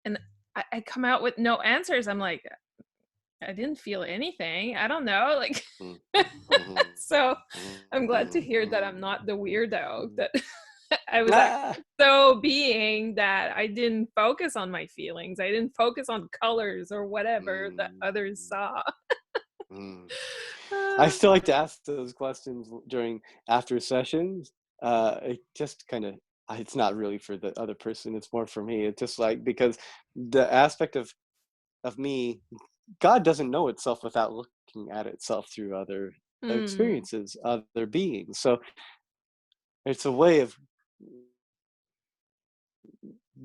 And I come out with no answers. I'm like, I didn't feel anything. I don't know. Like, so I'm glad to hear that I'm not the weirdo that I was actually Ah! so being that I didn't focus on my feelings. I didn't focus on colors or whatever that Mm, others saw. mm. I Uh, still like to ask those questions during after sessions. It just kind of, it's not really for the other person, it's more for me. It's just like, because the aspect of me, God doesn't know itself without looking at itself through other mm, experiences, other beings. So it's a way of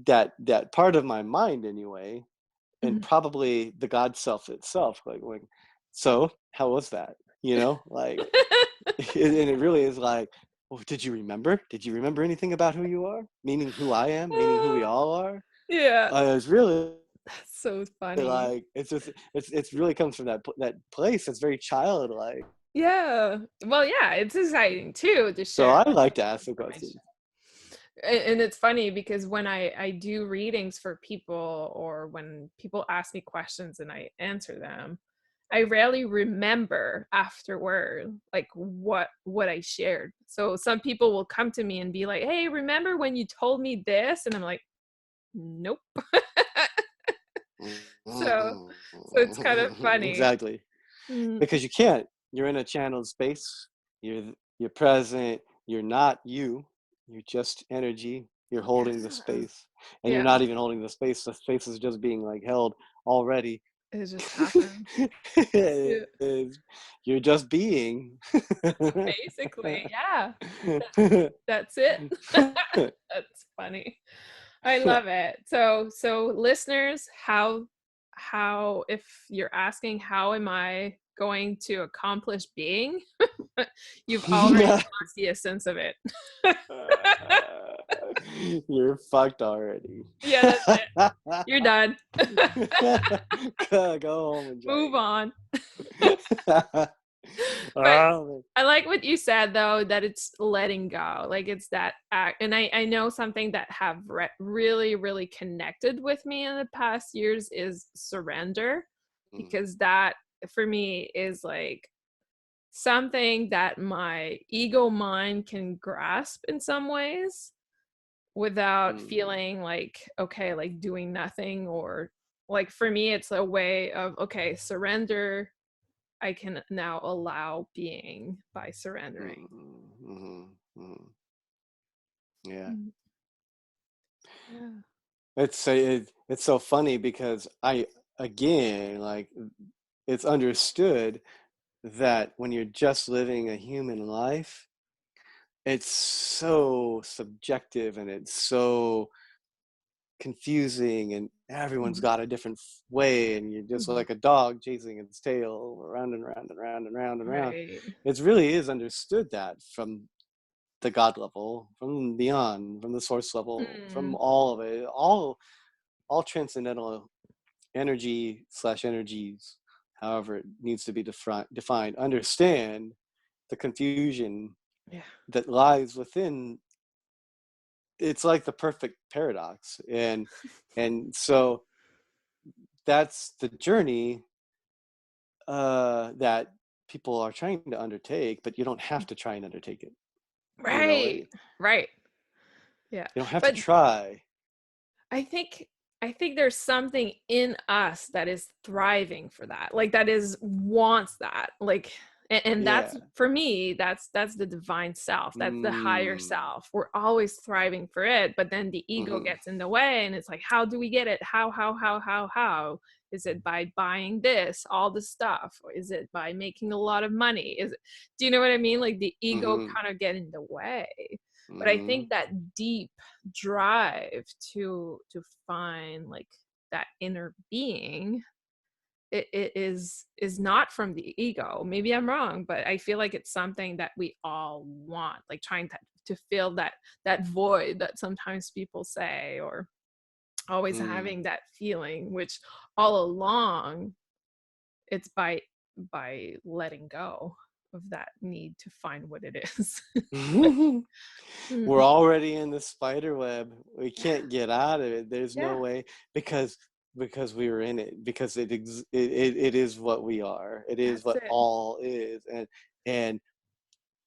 that part of my mind anyway, and mhm. probably the God self itself, like, so how was that? Like, and it really is like, well, did you remember anything about who you are, meaning who I am, meaning who we all are? Yeah, It's really that's so funny. like, it's really comes from that place that's very childlike. Yeah. Well, yeah, it's exciting too to So share I like to ask the information. questions. And it's funny because when I do readings for people or when people ask me questions and I answer them, I rarely remember afterward like what I shared. So some people will come to me and be like, "Hey, remember when you told me this?" And I'm like, "Nope." So it's kind of funny. Exactly. Mm, Because you can't. You're in a channeled space. You're present. You're not you. You're just energy. You're holding the yeah. space, and you're Yeah, not even holding the space. The space is just being, like, held already. it just happens. Yeah, It is- you're just being. basically, yeah. That's it. That's funny. I love it. So listeners, how if you're asking how am I going to accomplish being, you've already lost the essence of it. You're fucked already. Yeah, that's it. You're done. Go home and Move drink. on. But Oh, I like what you said though, that it's letting go. Like it's that act. And I know something that have really, really connected with me in the past years is surrender, mm, because that for me is like something that my ego mind can grasp in some ways without mm, feeling like, okay, like doing nothing, or like for me, it's a way of, okay, surrender. I can now allow being by surrendering. mm, mm, mm. Yeah. Mm. Yeah. It's so funny because I again like it's understood that when you're just living a human life, it's so subjective and it's so confusing and everyone's Mhm. got a different way and you're just Mhm. like a dog chasing its tail around and around and around and round and round. Right. It really is understood that from the God level, from beyond, from the source level, from Mm. all of it, all transcendental energy slash energies, however it needs to be defined, understand the confusion Yeah. that lies within. It's like the perfect paradox, and so that's the journey that people are trying to undertake, but you don't have to try and undertake it. You know, Right. Right. Yeah. you don't have to But try. I think I think there's something in us that is thriving for that. Like that is wants that. Like and that's Yeah. for me, that's the divine self. That's the higher Mm. self. We're always thriving for it, but then the ego Hmm. gets in the way and it's like, how do we get it? How? Is it by buying this, all the stuff? Or is it by making a lot of money? Is it, do you know what I mean? Like the ego Hmm. kind of get in the way. But I Hmm. think that deep drive to find like that inner being, it is not from the ego. Maybe I'm wrong, but I feel like it's something that we all want, like trying to fill that void that sometimes people say, or always Mm. having that feeling, which all along it's by letting go of that need to find what it is. We're Mm. already in the spider web. We Yeah, can't get out of it. There's no yeah, way because we were in it because it is what we are. It is that's what it. all is, and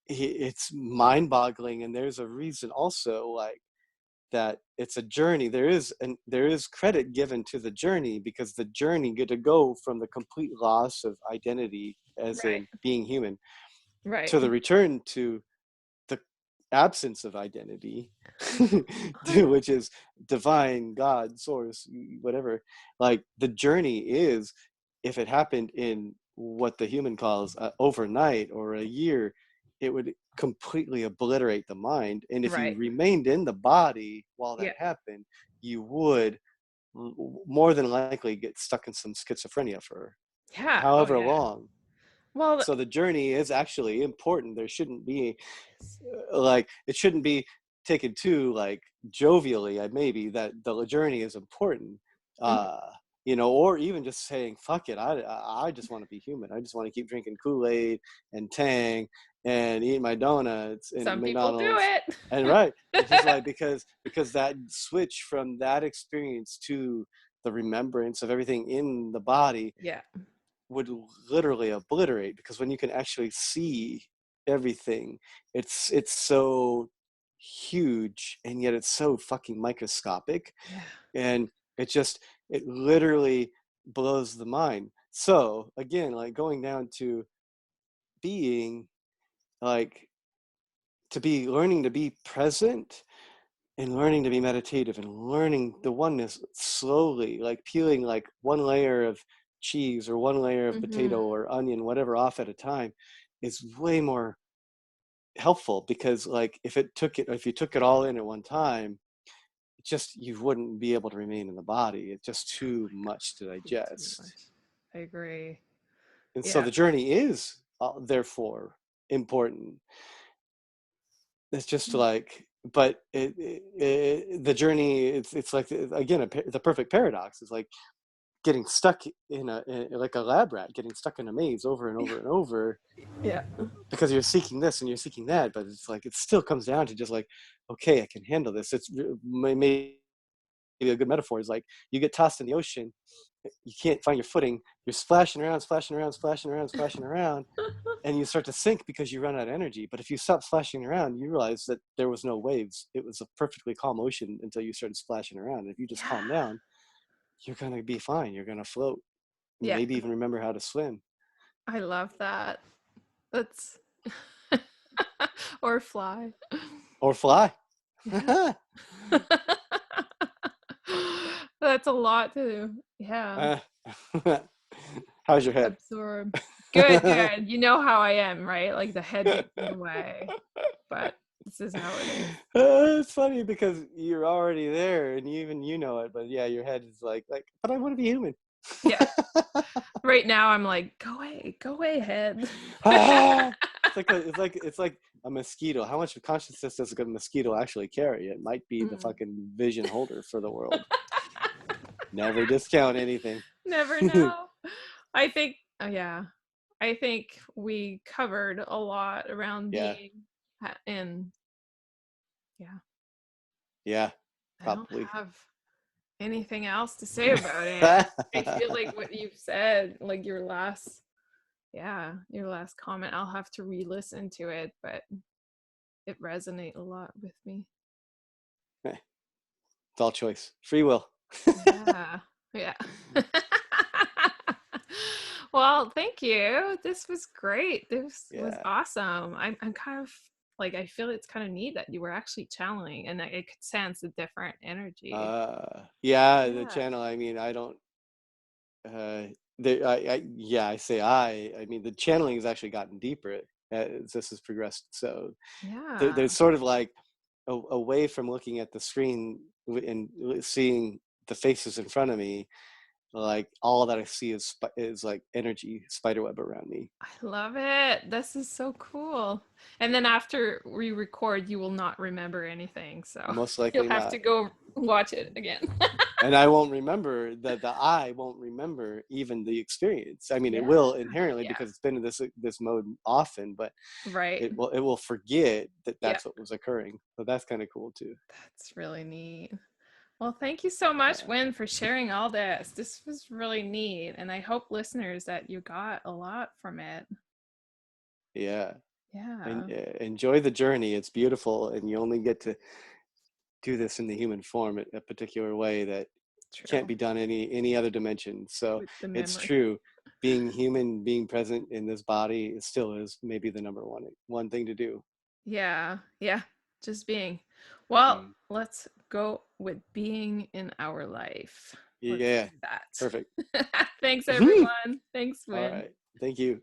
it's mind-boggling. And there's a reason also like that it's a journey. There is credit given to the journey because the journey get to go from the complete loss of identity as Right, in being human right. to the return to the absence of identity, I know. which is divine, God, source, whatever. Like the journey is, if it happened in what the human calls overnight or a year, it would completely obliterate the mind. And if you Right. remained in the body while that Yeah. happened, you would more than likely get stuck in some schizophrenia for Yeah. Oh, however yeah. long. Well, So the journey is actually important. There shouldn't be like it shouldn't be taken too like jovially. Maybe that the journey is important, mhm, uh or even just saying fuck it. I just want to be human. I just want to keep drinking Kool-Aid and Tang and eating my donuts and some people do McDonald's. it. And right, it's just like because that switch from that experience to the remembrance of everything in the body Yeah. would literally obliterate, because when you can actually see everything, it's so huge and yet it's so fucking microscopic, Yeah. and it literally blows the mind. So again, like going down to being, like, to be learning to be present and learning to be meditative and learning the oneness slowly, like peeling like one layer of cheese or one layer of Mhm. potato or onion, whatever, off at a time, is way more helpful. Because like if you took it all in at one time, it just, you wouldn't be able to remain in the body. It's just Oh too my much to God. Way too digest. much. I agree. And so Yeah. the journey is therefore important. It's just Mm. like, but the journey, it's like again the perfect paradox is like getting stuck like a lab rat, getting stuck in a maze over and over and over, Yeah. because you're seeking this and you're seeking that, but it's like it still comes down to just like, okay, I can handle this. It's maybe a good metaphor is like you get tossed in the ocean, you can't find your footing, you're splashing around, splashing around, splashing around, splashing around, and you start to sink because you run out of energy. But if you stop splashing around, you realize that there was no waves. It was a perfectly calm ocean until you started splashing around. And if you just Yeah. calm down, you're gonna be fine. You're gonna float. Yeah. Maybe even remember how to swim I love that. That's or fly. or fly. Yeah. That's a lot to, yeah, Uh, How's your head? absorb. Good, good. You know how I am, right? Like the head gets in the way, but this is how it is. It's funny because you're already there, and even you know it. But yeah, your head is like, but I want to be human. Yeah. Right now I'm like, go away, head. Ah! It's like a mosquito. How much consciousness does a mosquito actually carry? It might be the Mm. fucking vision holder for the world. Never discount anything. Never know. I think, yeah, I think we covered a lot around Yeah, being, and yeah, yeah, I don't probably. have anything else to say about it. I feel like what you've said, like your last, yeah, your last comment, I'll have to re-listen to it, but it resonated a lot with me. It's all choice, free will. Yeah. Yeah. Well, thank you. This was great. This was Yeah. awesome. I'm kind of like, I feel it's kind of neat that you were actually channeling and that it could sense a different energy. Yeah, the Yeah. channel. I mean, I don't. Yeah, I say I mean, the channeling has actually gotten deeper as this has progressed. So there's Yeah. sort of like away from looking at the screen and seeing the faces in front of me, like all that I see is like energy spiderweb around me. I love it. This is so cool. And then after we record, you will not remember anything. So Most you'll likely have not. to go watch it again. And I won't remember that the I won't remember even the experience. I mean, it Yeah. will inherently Yeah. because it's been in this mode often, but Right. it will forget that Yeah. that's what was occurring. So that's kind of cool too. That's really neat. Well, thank you so much, Yeah, Win, for sharing all this. This was really neat. And I hope listeners that you got a lot from it. yeah. And Yeah. enjoy the journey. It's beautiful, and you only get to do this in the human form in a particular way that can't True. be done any other dimension. So With the it's memory. true. Being human, being present in this body, still is maybe the number one thing to do. Yeah. Yeah. Just being. Well, Mm. let's go with being in our life. Let's Yeah, do that. perfect. Thanks, everyone. Thanks, All Win. right. Thank you.